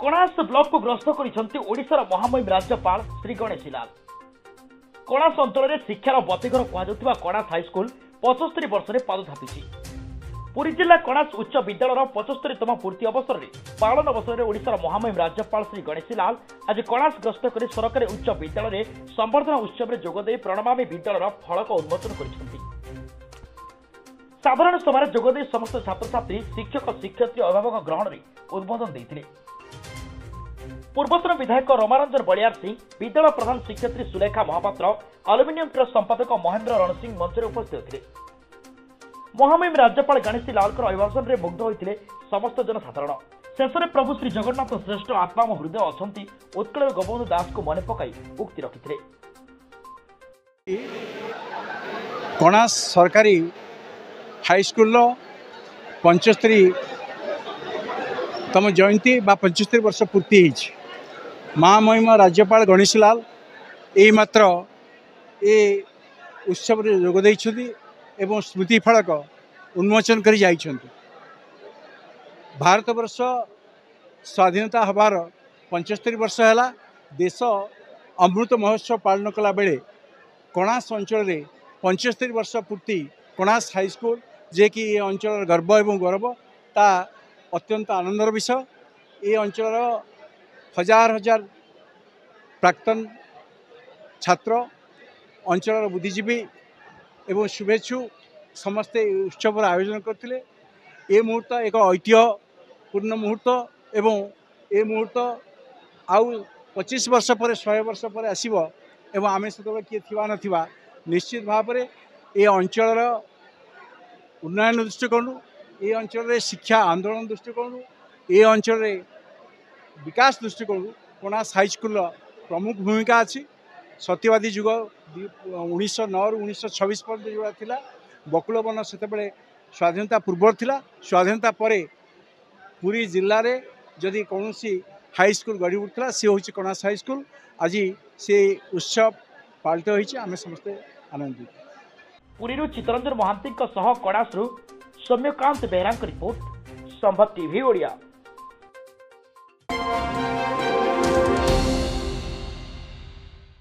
कणास block को ग्रस्त कर महामहिम राज्यपाल श्री गणेशी लाल। कणास अंचल में शिक्षार बतीघर कहुवा कणास हाईस्कल 75 वर्ष में पाद थापी। पुरी जिला कणास उच्च विद्यालय 75तम पूर्ति अवसर में पालन अवसर में ओडिशार महामहिम राज्यपाल श्री गणेशी लाल आज कणास ग्रस्त कर सरकारी उच्च विद्यालय संबर्धना उत्सव में जोगदे प्रणमामी विद्यालय फलक उन्मोचन कर साधारण सभा जोगदे समस्त छात्र छात्री शिक्षक शिक्षयित्री अभिभावक ग्रहण में उद्बोधन देते। पूर्वतन विधायक रमारंजन बलियार सिंह, विद्यालय प्रधान शिक्षयित्री सुलेखा महापात्र, अलुमिनियम ट्रस्ट संपादक महेंद्र रणसिंह मंच में उपस्थित होते। महामहिम राज्यपाल गणेशी लाल अभिभाषण में मुग्ध होते समस्त जनसाधारण। शेष में प्रभु श्री जगन्नाथ श्रेष्ठ आत्मा मो हृदय अच्छा उत्कल गोपबंधु दास को मन पकाई उक्ति रखिते। कणास सरकारी हाईस्कल 75तम जयंती बा 75 वर्ष पूर्ति होती। महामहिम राज्यपाल गणेशी लाल यही मात्र ये उत्सव जोगदे एवं स्मृति फलक उन्मोचन कर भारत वर्ष स्वाधीनता हबार 75 वर्ष है। देश अमृत महोत्सव पालन कला बेले कणास अंचल में 75 वर्ष पूर्ति कणास हाईस्कल जे कि ये अंचल गर्व एवं गौरव ता अत्यंत आनंदर विषय। ये अंचल हजार हजार प्राक्तन छात्र अंचल बुद्धिजीवी एवं शुभेच्छु समस्ते उत्सव आयोजन करते। ये मुहूर्त एक ऐतिह्यपूर्ण मुहूर्त एवं ये मुहूर्त आउ 25 वर्ष पर 100 वर्ष पर आसीबो एवं आमे से किए थिबा नथिबा निश्चित भाव में ये अंचल उन्नयन दृष्टिकोण, ये अंचल शिक्षा आंदोलन दृष्टिकोण, ये अंचल विकास दृष्टिकोण कणास हाईस्कल प्रमुख भूमिका अच्छी। सत्यवादी जुग 1909 रु 1926 पर्यंत जो था बकुलवन से स्वाधीनता पूर्व थिला। स्वाधीनता परे पूरी जिले में जदि कौन हाईस्कल गढ़ी उठा सी हूँ कणास हाईस्कल। आज से उत्सव पालित होती आम समस्ते आनंदित। पुरी चित्तरंजन महांती कणास सौम्यकांत बेहरा रिपोर्ट संभव टीवी ओडिया।